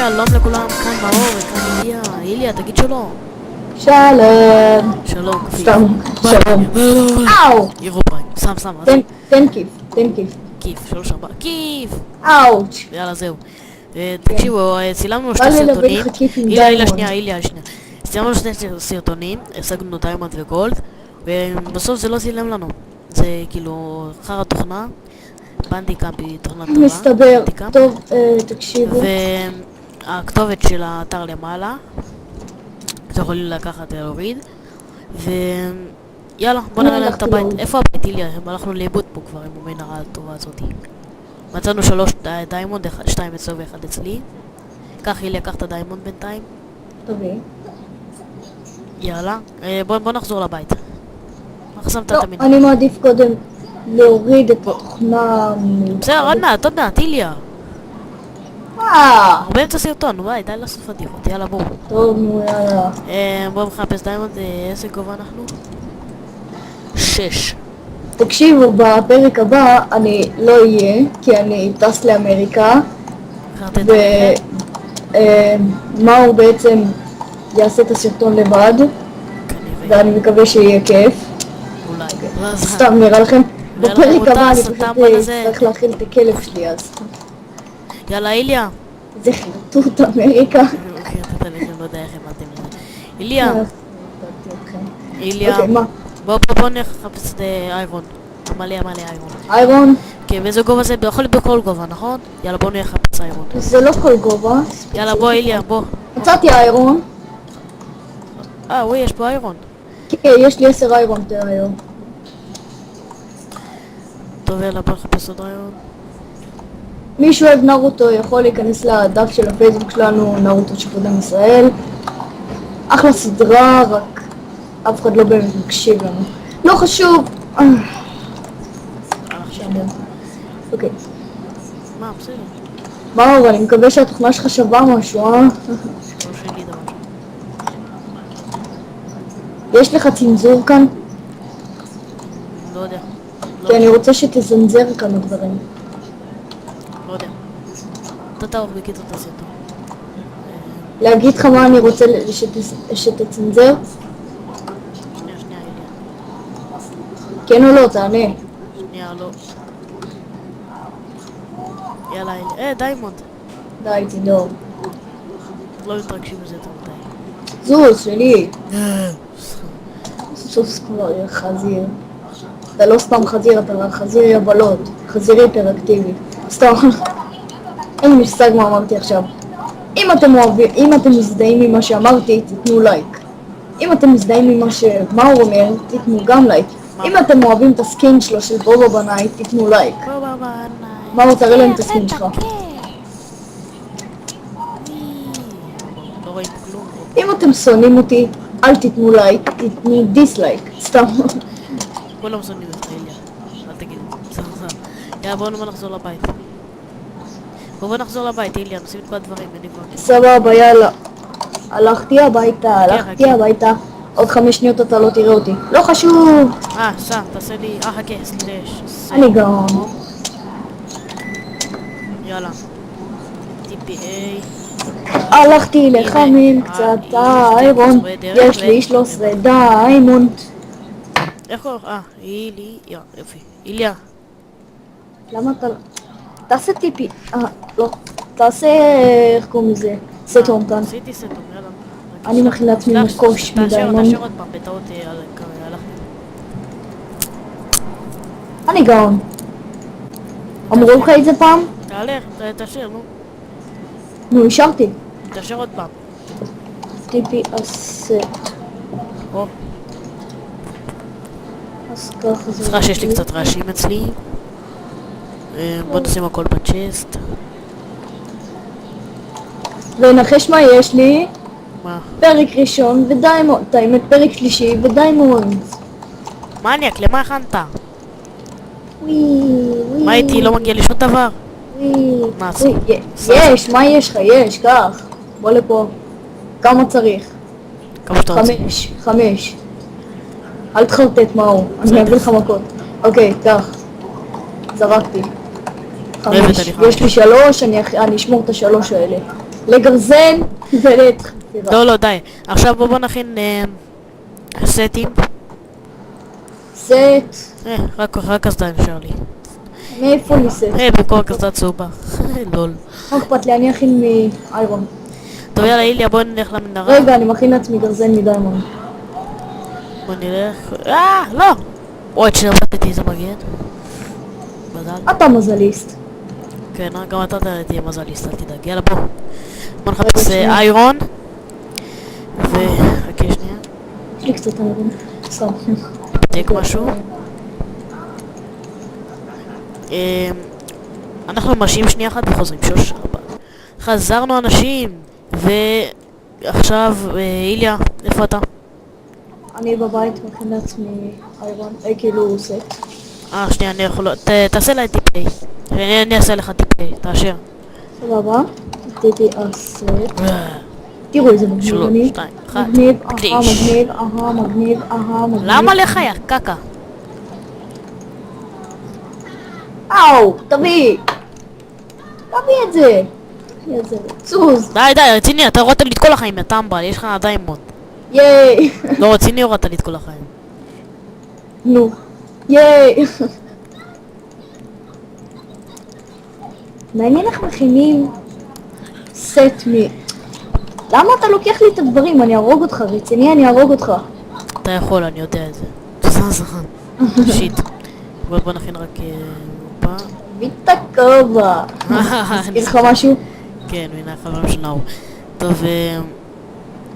שלום לכולם, כאן מאור וכאן איליה. איליה, תגיד שלום. שלום. שלום, כפיף. סתם, שלום. אאו! אירופיים, שם, תן כיף, תן כיף. כיף, 3-4, כיף! אאוץ'. יאללה, זהו. תקשיבו, צילמנו שתי בא לי להביא סרטונים. לך כיף עם איליה, דיימונד. שנייה. צילמנו שתי סרטונים, השגנו דיימונד וגולד, ובסוף זה לא צילם לנו. זה כאילו, אחר התוכנה, בנדיקאמפ היא תוכנה טובה. מסתבר. בנדיקאמפ. טוב, תקשיבו. והכתובת של האתר למעלה, אתם יכולים לקחת להוריד, ויאללה, בוא נראה להם את הבית. איפה הבית, איליה? הלכנו לאיבוד פה כבר עם המנהרה הטובה הזאתי. מצאנו 3 דיימונד, 2 אצלו ו1 אצלי. קח איליה, קח את הדיימונד בינתיים. טובי. יאללה, בוא נחזור לבית. חסמת לא, את המנהרה. אני מעדיף קודם להוריד את התוכנה. בסדר, עוד מעט, איליה. הרבה את הסרטון, ביי, די לעשות פדיחות, יאללה בואו. טוב, נו יאללה. בואו מחפש דיימונד, איזה גובה אנחנו? 6. תקשיבו, בפרק הבא אני לא אהיה, כי אני טס לאמריקה, ומאור בעצם יעשה את הסרטון לבד, ואני מקווה שיהיה כיף. אולי. סתם נראה לכם, בפרק הבא אני פשוט הזה. צריך להכיל את הכלב שלי אז. יאללה איליה. זה חרטוט אמריקה. לא יודע איך אמרתם לזה. איליה. איליה. אוקיי, מה? בוא נחפש את איירון. מלא איירון. איירון? כן, באיזה גובה זה? יכול להיות בכל גובה, נכון? יאללה בוא נחפש איירון. זה לא כל גובה. יאללה בוא איליה, בוא. מצאתי איירון. וואי, יש פה איירון. כן, יש לי 10 איירון היום. טוב יאללה בוא נחפש עוד איירון. מי שאוהב נרוטו יכול להיכנס לדף של הפייסבוק שלנו, נרוטו שפודם ישראל. אחלה סדרה, רק אף אחד לא באמת מקשיב לנו. לא חשוב. אוקיי. מה, בסדר. מאור, אני מקווה שהתוכנה שלך שווה משהו, לא שלי דבר. יש לך צנזור כאן? לא יודע. כי אני רוצה שתזנזר כמה דברים. לא יודע. אתה תערוך בקיצור את הסרטון. להגיד לך מה אני רוצה שתצנזר? שנייה, איליה. כן או לא, תענה. שנייה, לא. יאללה, איליה. דיימונד. די, תדור. לא מתרגשים בזה יותר מדי. זוז, שלי. סוס כבר חזיר. אתה לא סתם חזיר, אתה חזיר יבלות. חזיר היפראקטיבי. סתם. אין לי מושג מה אמרתי עכשיו. אם אתם מזדהים עם מה שאמרתי, תתנו לייק. אם אתם מזדהים עם מה שמאור אומר, תתנו גם לייק. אם אתם אוהבים את הסקין שלו של בובה בנייט, תתנו לייק. מאור, תראה להם את הסקין שלך. לא רואים כלום. אם אתם שונאים אותי, אל תתנו לייק, תתנו דיסלייק. סתם. כולם שונאים אותך, איליה. אל תגיד את זה. יאללה, בואו נחזור לבית. בואו נחזור לבית, איליה, נשים את כל הדברים, אין לי כבר. סבבה, יאללה. הלכתי הביתה. עוד 5 שניות אתה לא תראה אותי. לא חשוב. תעשה לי, חכה, סלש. אני גאון. יאללה. TPA. הלכתי לחמם קצת איירון. יש לי 13 דיימונד. איך קוראים? איליה, יופי. איליה. למה אתה... תעשה טיפי. לא. תעשה... איך קוראים לזה? סטון כאן. עשיתי סטון, יאללה. אני מכין לעצמי מקוש מדיימונד. תאשר עוד פעם, בטעות הלכתי. אני גאון. אמרו לך את זה פעם? תאשר, נו. נו, השארתי. תאשר עוד פעם. טיפי אסט. אז ככה זה... סליחה שיש לי קצת רעשים אצלי. בוא נשים הכל בצ'סט. ונחש מה יש לי? מה? פרק ראשון ודיימונד. האמת פרק שלישי ודיימונד. מניאק, למה הכנת? וואי. מה איתי? לא מגיע לי שום דבר? מה עשי? יש, מה יש לך? יש, קח. בוא לפה. כמה צריך? כמה שאתה רוצה. 5. אל תחרטט מאור, אני אביא לך מכות. אוקיי, קח. זרקתי. 5. יש לי 3, אני אשמור את ה3 האלה. לגרזן ולעת חפירה. לא, לא, די. עכשיו בוא נכין סטים. סט, רק קסדה נשאר לי. מאיפה לי סט? במקום הקסדה צהובה. לול. לא אכפת לי, אני אכין מאיירון. טוב, יאללה, איליה, בוא נלך למנהרה. רגע, אני מכין לעצמי גרזן מדיימון. בוא נלך... לא! אוי, כשנבטתי איזה מגן. מזל. אתה מזליסט. כן, גם אתה תהיה מזליסט, אל תדאג. יאללה, בוא נחפש שנייה. איירון. חכה שנייה. יש לי קצת איירון. סתם. נבדק משהו. אנחנו מרשים שנייה אחת וחוזרים. 3, 4. חזרנו אנשים! ועכשיו, איליה, איפה אתה? אני בבית מכין לעצמי איירון, כאילו סט. שנייה, אני יכול... תעשה לה טיפי. אני אעשה לך טיפי, תאשר. סבבה. עשיתי הסט. תראו איזה מגניב 3, אני. 2, 1. מגניב, קדיש. מגניב. למה לך יא קקה? אאו, תביא את זה. תביא את זה. צוז. די, רציני, אתה הורדת לי את כל החיים, יא טמבל, יש לך דיימונד. ייי. לא, רציני הורדת לי את כל החיים. נו. ייי. מעניין איך מכינים סט למה אתה לוקח לי את הדברים? אני ארוג אותך, רציני, אני ארוג אותך. אתה יכול, אני יודע את זה. שיט. בוא נכין רק... ביטה כובע. מזכיר לך משהו? כן, הנה החברים של נאור. טוב,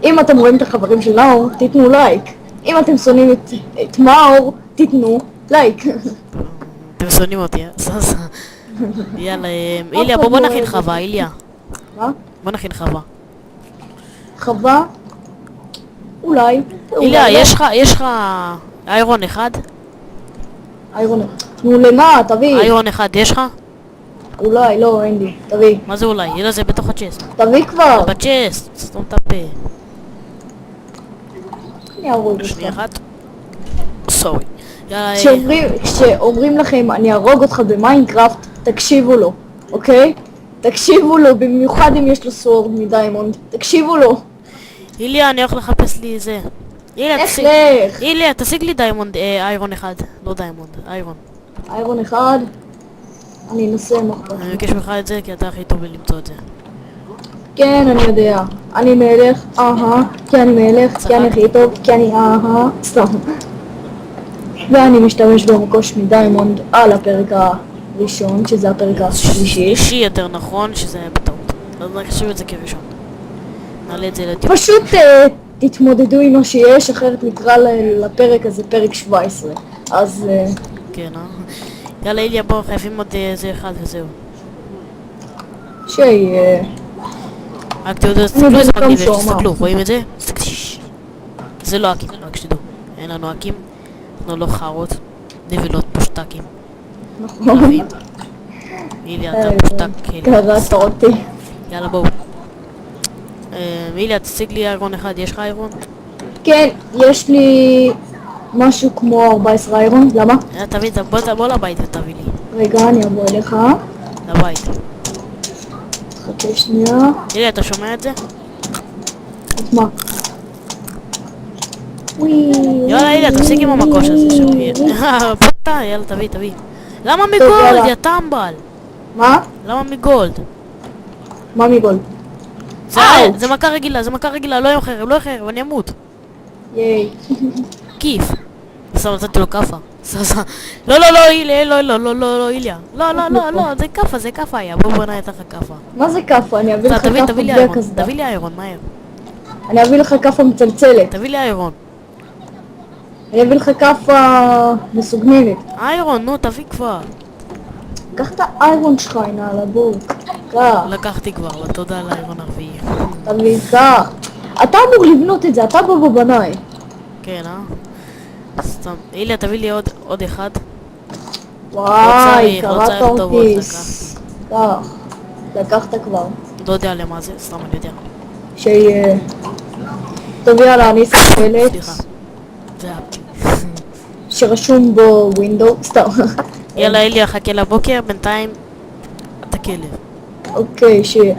אם אתם רואים את החברים של נאור, תיתנו לייק. אם אתם שונאים את מאור, תיתנו לייק. אתם שונאים אותי, ססה. יאללה, איליה, בוא נכין חווה, איליה. מה? בוא נכין חווה. חווה? אולי. איליה, יש לך איירון אחד? איירון. נו למה? תביא. איירון אחד יש לך? אולי, לא, אין לי. תביא. מה זה אולי? יאללה, זה בתוך הצ'סט. תביא כבר. בצ'סט, סתום את הפה. אני ארוג אותך. שנייה אחת. סורי. יאללה, כשאומרים לכם אני ארוג אותך במיינקראפט, תקשיבו לו, אוקיי? תקשיבו לו, במיוחד אם יש לו סוורד מדיימונד. תקשיבו לו. איליה, אני הולך לחפש לי זה. לך. איליה, תשיג לי דיימונד, איירון אחד. לא דיימונד, איירון. איירון אחד. אני אנסה מחר. אני מבקש ממך את זה, כי אתה הכי טוב למצוא את זה. כן, אני יודע. אני מלך, כי אני מלך, כי אני הכי טוב, כי אני סתם. ואני משתמש במקוש מדיימונד על הפרק הראשון, שזה הפרק השלישי. שלישי יותר נכון, שזה היה בטעות. אז נחשב את זה כראשון. נעלה את זה לטיפ. פשוט תתמודדו עם מה שיש, אחרת נקרא לפרק הזה פרק 17. אז... כן, יאללה איליה, בוא, חייבים עוד איזה אחד וזהו. שיהיה... רק תסתכלו איזה מגניב יש, תסתכלו, רואים את זה? זה לא הקים, רק שתדעו. אין לנו הקים, אנחנו לא חרות, נבלות פושטקים. נכון. איליה, אתה פושטק. קראת אותי. יאללה בואו. איליה, תשיג לי איירון אחד, יש לך איירון? כן, יש לי משהו כמו 14 איירון, למה? תביא, בוא לבית ותביא לי. רגע, אני אבוא אליך. לבית. חכה שנייה. איליה, אתה שומע את זה? את מה? יאללה איליה, תפסיק עם המקוש הזה שהוא... פוטה, יאללה, תביא. למה מגולד, יא טמבל? מה? למה מגולד? מה מגולד? זה מכה רגילה, לא יחרב, אני אמות. ייי. כיף. סתם נתתי לו כאפה. לא, איליה, לא, איליה. לא, זה כאפה היה, בוא נעיית לך כאפה. מה זה כאפה? אני אביא לך כאפה בלי הקסדה. תביא לי איירון, מהר. אני אביא לך כאפה מצלצלת. תביא לי איירון. אני אביא לך כאפה מסוגננת. איירון, נו, תביא כבר. קח את האיירון שלך, הנה, על הבוק. קח. לקחתי כבר, לא תודה על האיירון הרביעי. תביא, קח. אתה אמור לבנות את זה, אתה בנאי. כן, סתם. איליה, תביא לי עוד אחד. וואי, לא צריך קראת טובות, אותי. קח. לקחת כבר. לא יודע למה זה, סתם אני יודע. שיהיה... טוב יאללה, אני אסתכלת. סליחה. זה שרשום בו ווינדו, סתם. יאללה איליה, חכה לבוקר, בינתיים אתה כלב. אוקיי, שיהיה.